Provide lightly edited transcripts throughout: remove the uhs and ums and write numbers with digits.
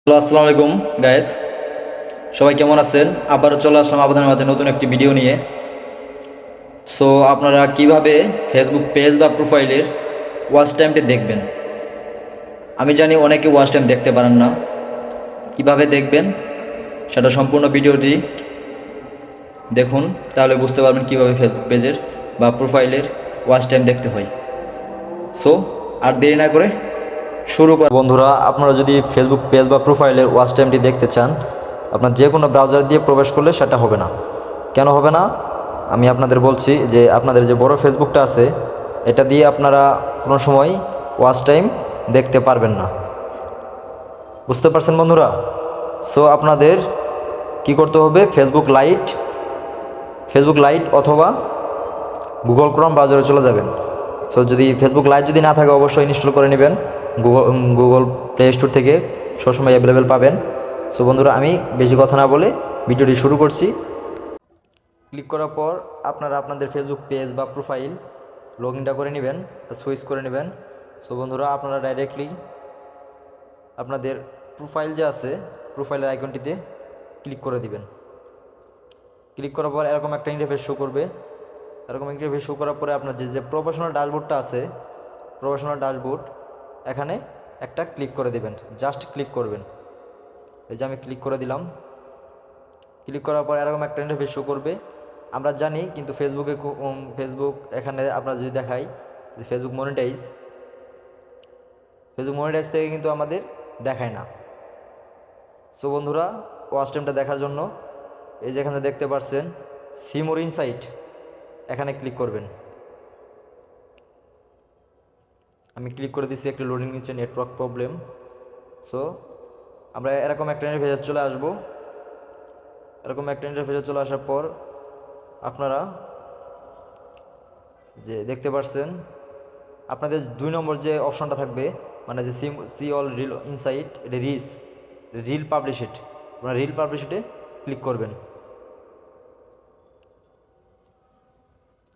Hello, আসসালামু আলাইকুম guys. সবাই কেমন আছেন? আবারও চলে আসলাম আপনাদের মাঝে নতুন একটি ভিডিও নিয়ে। সো আপনারা কিভাবে ফেসবুক পেজ বা প্রোফাইলের ওয়াচ টাইমটি দেখবেন। আমি জানি অনেকে ওয়াচ টাইম দেখতে পারেন না, কিভাবে দেখবেন সেটা সম্পূর্ণ ভিডিওটি দেখুন, তাহলে বুঝতে পারবেন কিভাবে ফেসবুক পেজের বা প্রোফাইলের ওয়াচ টাইম দেখতে হয়। সো আর দেরি না করে শুরু কর। বন্ধুরা, আপনারা যদি ফেসবুক পেজ বা প্রোফাইলের ওয়াচ টাইমটি দেখতে চান, আপনার যে কোনো ব্রাউজার দিয়ে প্রবেশ করলে সেটা হবে না। কেন হবে না আমি আপনাদের বলছি, যে আপনাদের যে বড় ফেসবুকটা আছে এটা দিয়ে আপনারা কোনো সময় ওয়াচ টাইম দেখতে পারবেন না। বুঝতে পারছেন বন্ধুরা? সো আপনাদের কি করতে হবে, ফেসবুক লাইট অথবা গুগল ক্রোম ব্রাউজারে চলে যাবেন। সো যদি ফেসবুক লাইট যদি না থাকে অবশ্যই ইনস্টল করে নেবেন, গুগল প্লে স্টোর থেকে সবসময় অ্যাভেলেবেল পাবেন। সো বন্ধুরা, আমি বেশি কথা না বলে ভিডিওটি শুরু করছি। ক্লিক করার পর আপনারা আপনাদের ফেসবুক পেজ বা প্রোফাইল লগ ইনটা করে নেবেন, সুইচ করে নেবেন। সো বন্ধুরা, আপনারা ডাইরেক্টলি আপনাদের প্রোফাইল যে আছে প্রোফাইলের আইকনটিতে ক্লিক করে দিবেন। ক্লিক করার পর এরকম একটা ইন্টারফেস শো করবে। এরকম ইন্টারফেস শো করার পরে আপনার যে প্রফেশনাল ড্যাশবোর্ডটা আছে, প্রফেশনাল ড্যাশবোর্ড, এখানে একটা ক্লিক করে দেবেন, জাস্ট ক্লিক করবেন। এই যে আমি ক্লিক করে দিলাম। ক্লিক করার পর এরকম একটা ইন্টারফেস শো করবে। আমরা জানি কিন্তু ফেসবুক এখানে আপনারা যদি দেখাই যে ফেসবুক মনিটাইজ থেকে কিন্তু আমাদের দেখায় না। সো বন্ধুরা, ওয়াচ টাইমটা দেখার জন্য এই যে এখানে দেখতে পাচ্ছেন সি মোর ইনসাইট, এখানে ক্লিক করবেন। আমি ক্লিক করে দিচ্ছি, একটু লোডিং নিচ্ছে, নেটওয়ার্ক প্রবলেম। সো আমরা এরকম একটা ইন্টারফেসে চলে আসব। এরকম একটা ইন্টারফেসে চলে আসার পর আপনারা যে দেখতে পাচ্ছেন আপনাদের 2 নম্বর যে অপশনটা থাকবে, মানে যে সি অল রিল ইনসাইট, এটা রিল পাবলিশিট, আপনারা রিল পাবলিশিটে ক্লিক করবেন।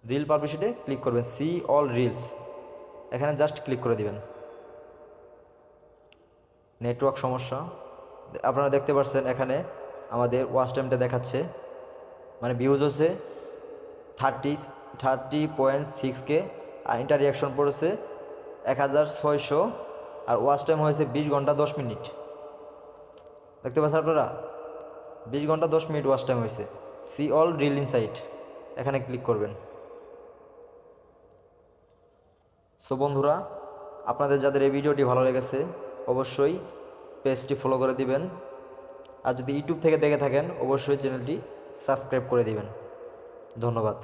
রিল পাবলিশিটে ক্লিক করবেন, সি অল রিলস, এখানে জাস্ট ক্লিক করে দিবেন। নেটওয়ার্ক সমস্যা, আপনারা দেখতে পাচ্ছেন এখানে আমাদের ওয়াচ টাইমটা দেখাচ্ছে, মানে ভিউজ হচ্ছে 30.6K, আর ইন্টার রিয়াকশন পড়েছে 1600, আর ওয়াচ টাইম হয়েছে 20 ঘন্টা 10 মিনিট। দেখতে পাচ্ছেন আপনারা 20 ঘন্টা 10 মিনিট ওয়াচ টাইম হয়েছে। সি অল রিল ইনসাইট, এখানে ক্লিক করবেন। সো বন্ধুরা, আপনাদের যাদের এই ভিডিওটি ভালো লেগেছে অবশ্যই পেজটি ফলো করে দিবেন, আর যদি ইউটিউব থেকে দেখে থাকেন অবশ্যই চ্যানেলটি সাবস্ক্রাইব করে দিবেন। ধন্যবাদ।